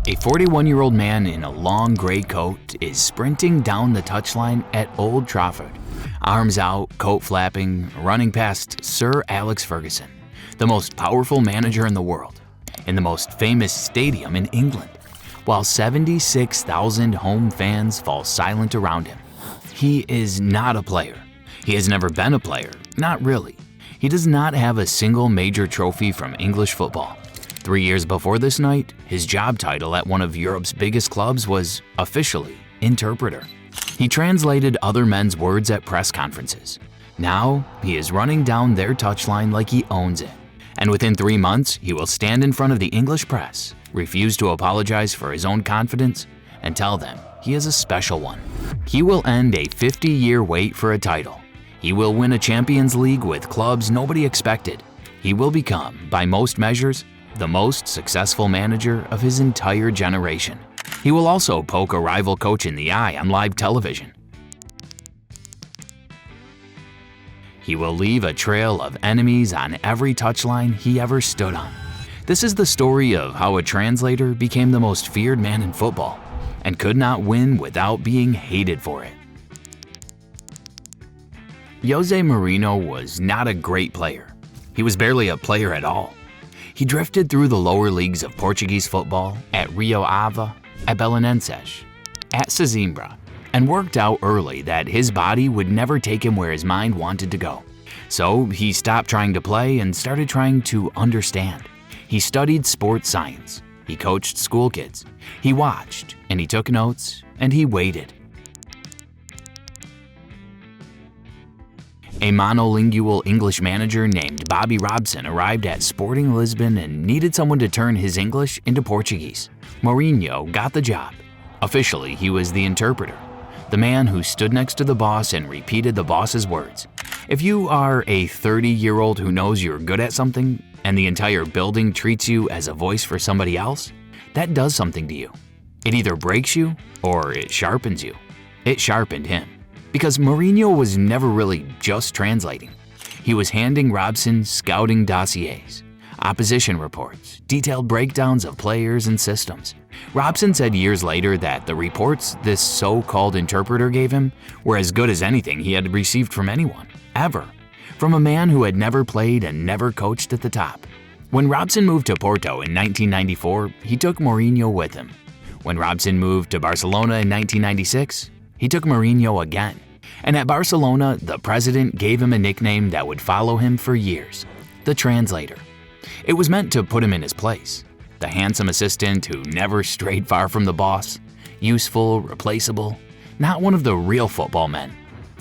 A 41-year-old man in a long gray coat is sprinting down the touchline at Old Trafford. Arms out, coat flapping, running past Sir Alex Ferguson, the most powerful manager in the world, in the most famous stadium in England, while 76,000 home fans fall silent around him. He is not a player. He has never been a player, not really. He does not have a single major trophy from English football. 3 years before this night, his job title at one of Europe's biggest clubs was, officially, interpreter. He translated other men's words at press conferences. Now, he is running down their touchline like he owns it. And within 3 months, he will stand in front of the English press, refuse to apologize for his own confidence, and tell them he is a special one. He will end a 50-year wait for a title. He will win a Champions League with clubs nobody expected. He will become, by most measures, the most successful manager of his entire generation. He will also poke a rival coach in the eye on live television. He will leave a trail of enemies on every touchline he ever stood on. This is the story of how a translator became the most feared man in football and could not win without being hated for it. Jose Mourinho was not a great player. He was barely a player at all. He drifted through the lower leagues of Portuguese football at Rio Ave, at Belenenses, at Sesimbra, and worked out early that his body would never take him where his mind wanted to go. So he stopped trying to play and started trying to understand. He studied sports science. He coached school kids. He watched, and he took notes, and he waited. A monolingual English manager named Bobby Robson arrived at Sporting Lisbon and needed someone to turn his English into Portuguese. Mourinho got the job. Officially, he was the interpreter, the man who stood next to the boss and repeated the boss's words. If you are a 30-year-old who knows you're good at something and the entire building treats you as a voice for somebody else, that does something to you. It either breaks you or it sharpens you. It sharpened him. Because Mourinho was never really just translating. He was handing Robson scouting dossiers, opposition reports, detailed breakdowns of players and systems. Robson said years later that the reports this so-called interpreter gave him were as good as anything he had received from anyone, ever, from a man who had never played and never coached at the top. When Robson moved to Porto in 1994, he took Mourinho with him. When Robson moved to Barcelona in 1996, he took Mourinho again. And at Barcelona, the president gave him a nickname that would follow him for years: the translator. It was meant to put him in his place. The handsome assistant who never strayed far from the boss, useful, replaceable, not one of the real football men.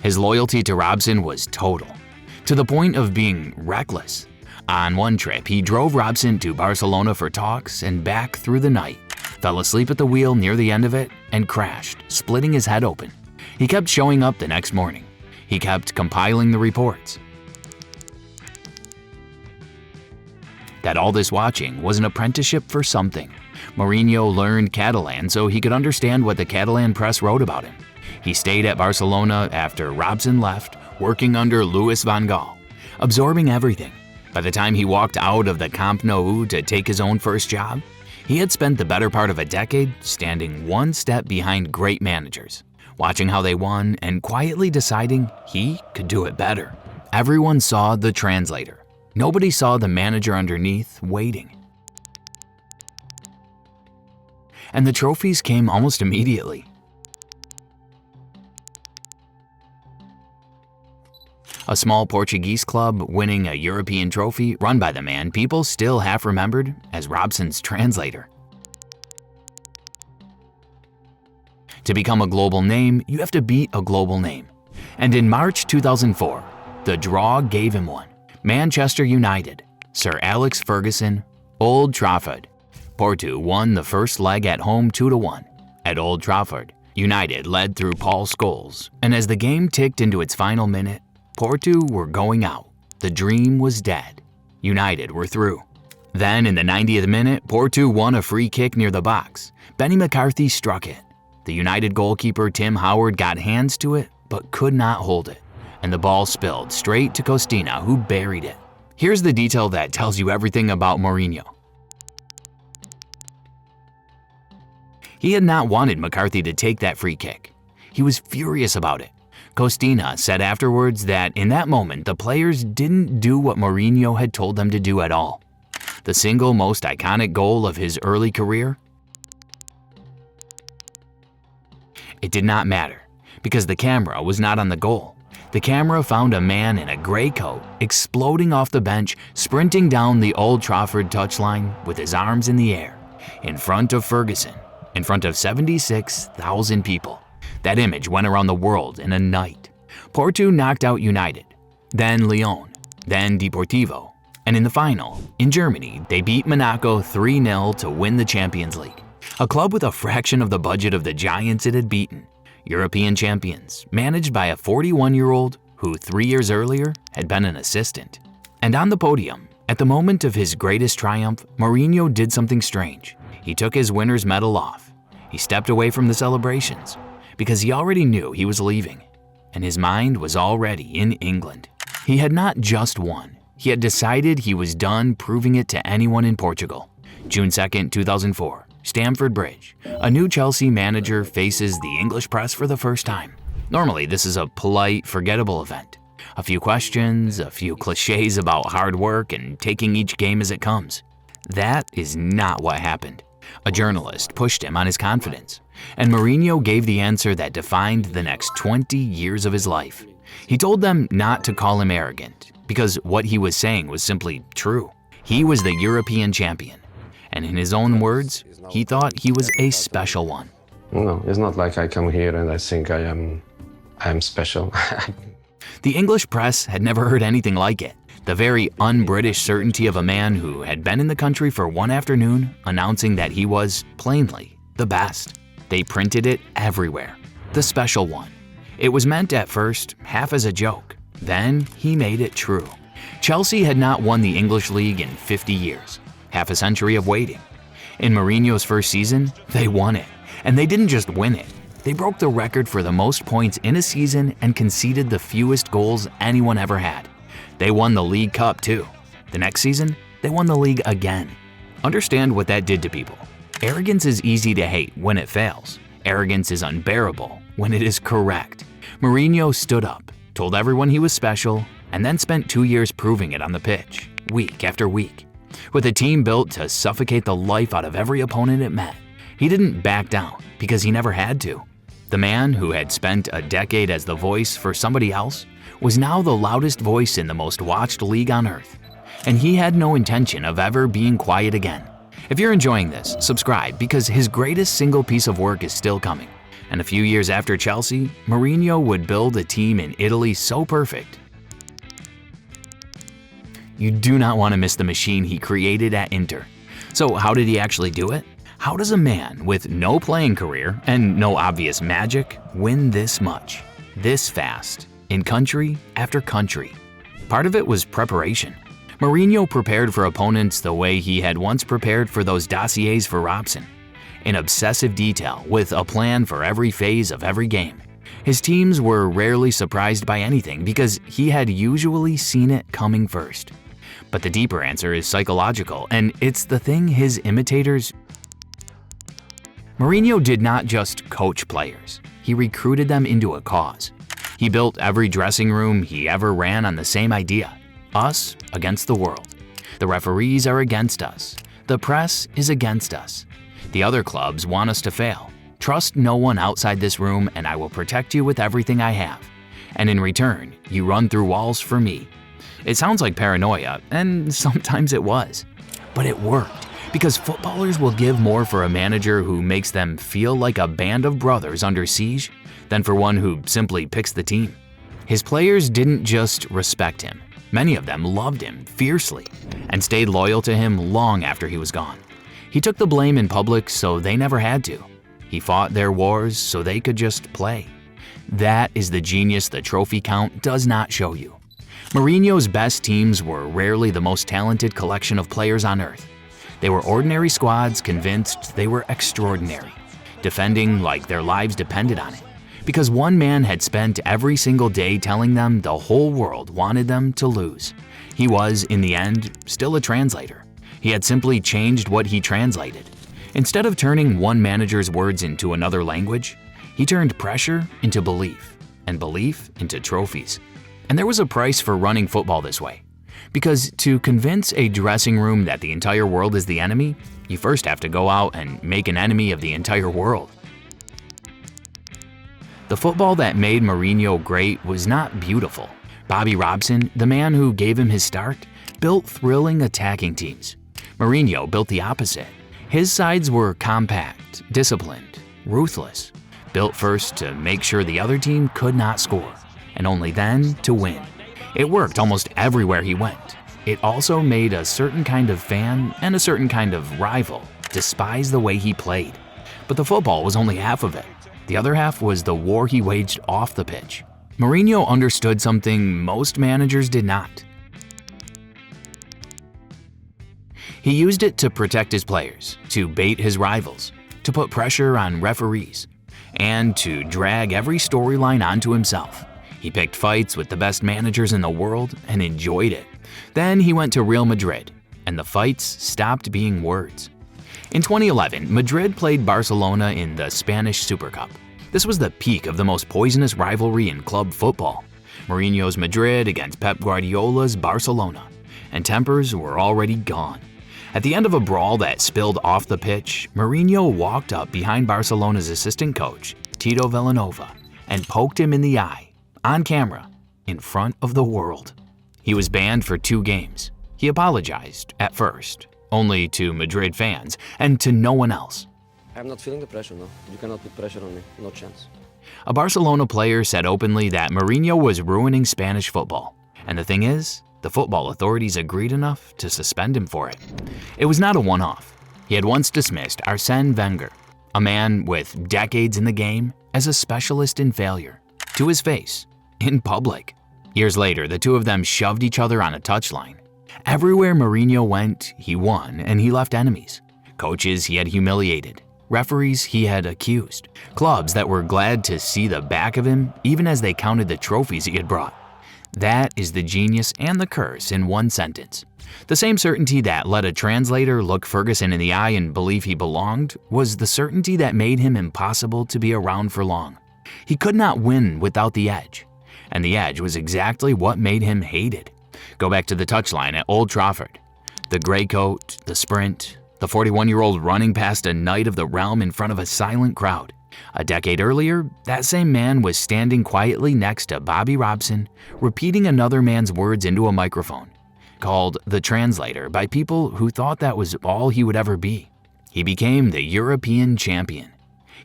His loyalty to Robson was total, to the point of being reckless. On one trip, he drove Robson to Barcelona for talks and back through the night, fell asleep at the wheel near the end of it, and crashed, splitting his head open. He kept showing up the next morning. He kept compiling the reports. That all this watching was an apprenticeship for something. Mourinho learned Catalan so he could understand what the Catalan press wrote about him. He stayed at Barcelona after Robson left, working under Louis van Gaal, absorbing everything. By the time he walked out of the Camp Nou to take his own first job, he had spent the better part of a decade standing one step behind great managers, watching how they won and quietly deciding he could do it better. Everyone saw the translator. Nobody saw the manager underneath waiting. And the trophies came almost immediately. A small Portuguese club winning a European trophy run by the man people still half remembered as Robson's translator. To become a global name, you have to beat a global name. And in March 2004, the draw gave him one. Manchester United, Sir Alex Ferguson, Old Trafford. Porto won the first leg at home 2-1. At Old Trafford, United led through Paul Scholes, and as the game ticked into its final minute, Porto were going out. The dream was dead. United were through. Then in the 90th minute, Porto won a free kick near the box. Benny McCarthy struck it. The United goalkeeper Tim Howard got hands to it, but could not hold it, and the ball spilled straight to Costina, who buried it. Here's the detail that tells you everything about Mourinho. He had not wanted McCarthy to take that free kick. He was furious about it. Costina said afterwards that in that moment the players didn't do what Mourinho had told them to do at all. The single most iconic goal of his early career? It did not matter, because the camera was not on the goal. The camera found a man in a gray coat exploding off the bench, sprinting down the Old Trafford touchline with his arms in the air, in front of Ferguson, in front of 76,000 people. That image went around the world in a night. Porto knocked out United, then Lyon, then Deportivo, and in the final, in Germany, they beat Monaco 3-0 to win the Champions League. A club with a fraction of the budget of the giants it had beaten. European champions, managed by a 41-year-old who 3 years earlier had been an assistant. And on the podium, at the moment of his greatest triumph, Mourinho did something strange. He took his winner's medal off. He stepped away from the celebrations because he already knew he was leaving, and his mind was already in England. He had not just won. He had decided he was done proving it to anyone in Portugal. June 2, 2004. Stamford Bridge. A new Chelsea manager faces the English press for the first time. Normally, this is a polite, forgettable event. A few questions, a few cliches about hard work and taking each game as it comes. That is not what happened. A journalist pushed him on his confidence, and Mourinho gave the answer that defined the next 20 years of his life. He told them not to call him arrogant, because what he was saying was simply true. He was the European champion, and in his own words, he thought he was a special one. No, it's not like I come here and I think I am special. The English press had never heard anything like it. The very un-British certainty of a man who had been in the country for one afternoon announcing that he was, plainly, the best. They printed it everywhere. The special one. It was meant at first half as a joke. Then he made it true. Chelsea had not won the English League in 50 years. Half a century of waiting. In Mourinho's first season, they won it. And they didn't just win it. They broke the record for the most points in a season and conceded the fewest goals anyone ever had. They won the League Cup too. The next season, they won the league again. Understand what that did to people. Arrogance is easy to hate when it fails. Arrogance is unbearable when it is correct. Mourinho stood up, told everyone he was special, and then spent 2 years proving it on the pitch, week after week. With a team built to suffocate the life out of every opponent it met, he didn't back down because he never had to. The man who had spent a decade as the voice for somebody else was now the loudest voice in the most watched league on earth. And he had no intention of ever being quiet again. If you're enjoying this, subscribe because his greatest single piece of work is still coming. And a few years after Chelsea, Mourinho would build a team in Italy so perfect. You do not want to miss the machine he created at Inter. So how did he actually do it? How does a man with no playing career and no obvious magic win this much, this fast, in country after country? Part of it was preparation. Mourinho prepared for opponents the way he had once prepared for those dossiers for Robson, in obsessive detail with a plan for every phase of every game. His teams were rarely surprised by anything because he had usually seen it coming first. But the deeper answer is psychological, and it's the thing his imitators. Mourinho did not just coach players, he recruited them into a cause. He built every dressing room he ever ran on the same idea: us against the world. The referees are against us. The press is against us. The other clubs want us to fail. Trust no one outside this room and I will protect you with everything I have. And in return, you run through walls for me. It sounds like paranoia, and sometimes it was. But it worked, because footballers will give more for a manager who makes them feel like a band of brothers under siege than for one who simply picks the team. His players didn't just respect him. Many of them loved him fiercely and stayed loyal to him long after he was gone. He took the blame in public so they never had to. He fought their wars so they could just play. That is the genius the trophy count does not show you. Mourinho's best teams were rarely the most talented collection of players on earth. They were ordinary squads convinced they were extraordinary, defending like their lives depended on it, because one man had spent every single day telling them the whole world wanted them to lose. He was, in the end, still a translator. He had simply changed what he translated. Instead of turning one manager's words into another language, he turned pressure into belief, and belief into trophies. And there was a price for running football this way. Because to convince a dressing room that the entire world is the enemy, you first have to go out and make an enemy of the entire world. The football that made Mourinho great was not beautiful. Bobby Robson, the man who gave him his start, built thrilling attacking teams. Mourinho built the opposite. His sides were compact, disciplined, ruthless, built first to make sure the other team could not score, and only then to win. It worked almost everywhere he went. It also made a certain kind of fan and a certain kind of rival despise the way he played. But the football was only half of it. The other half was the war he waged off the pitch. Mourinho understood something most managers did not. He used it to protect his players, to bait his rivals, to put pressure on referees, and to drag every storyline onto himself. He picked fights with the best managers in the world and enjoyed it. Then he went to Real Madrid, and the fights stopped being words. In 2011, Madrid played Barcelona in the Spanish Super Cup. This was the peak of the most poisonous rivalry in club football. Mourinho's Madrid against Pep Guardiola's Barcelona, and tempers were already gone. At the end of a brawl that spilled off the pitch, Mourinho walked up behind Barcelona's assistant coach, Tito Vilanova, and poked him in the eye, on camera, in front of the world. He was banned for 2 games. He apologized, at first, only to Madrid fans and to no one else. I'm not feeling the pressure, no. You cannot put pressure on me, no chance. A Barcelona player said openly that Mourinho was ruining Spanish football. And the thing is, the football authorities agreed enough to suspend him for it. It was not a one-off. He had once dismissed Arsène Wenger, a man with decades in the game, as a specialist in failure, to his face, in public. Years later, the two of them shoved each other on a touchline. Everywhere Mourinho went, he won and he left enemies. Coaches he had humiliated, referees he had accused, clubs that were glad to see the back of him even as they counted the trophies he had brought. That is the genius and the curse in one sentence. The same certainty that let a translator look Ferguson in the eye and believe he belonged was the certainty that made him impossible to be around for long. He could not win without the edge, and the edge was exactly what made him hated. Go back to the touchline at Old Trafford. The grey coat, the sprint, the 41-year-old running past a knight of the realm in front of a silent crowd. A decade earlier, that same man was standing quietly next to Bobby Robson, repeating another man's words into a microphone, called the translator by people who thought that was all he would ever be. He became the European champion.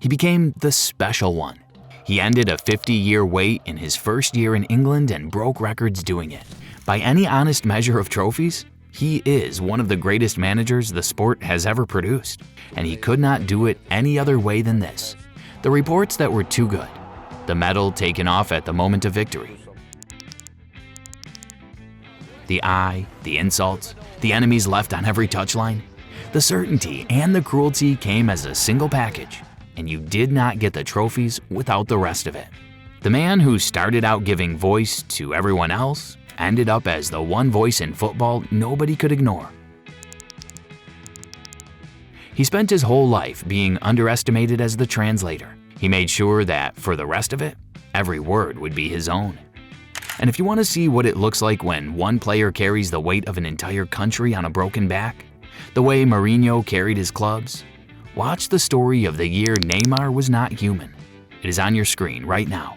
He became the special one. He ended a 50-year wait in his first year in England and broke records doing it. By any honest measure of trophies, he is one of the greatest managers the sport has ever produced, and he could not do it any other way than this. The reports that were too good, the medal taken off at the moment of victory, the eye, the insults, the enemies left on every touchline, the certainty and the cruelty came as a single package, and you did not get the trophies without the rest of it. The man who started out giving voice to everyone else ended up as the one voice in football nobody could ignore. He spent his whole life being underestimated as the translator. He made sure that, for the rest of it, every word would be his own. And if you want to see what it looks like when one player carries the weight of an entire country on a broken back, the way Mourinho carried his clubs, watch the story of the year Neymar was not human. It is on your screen right now.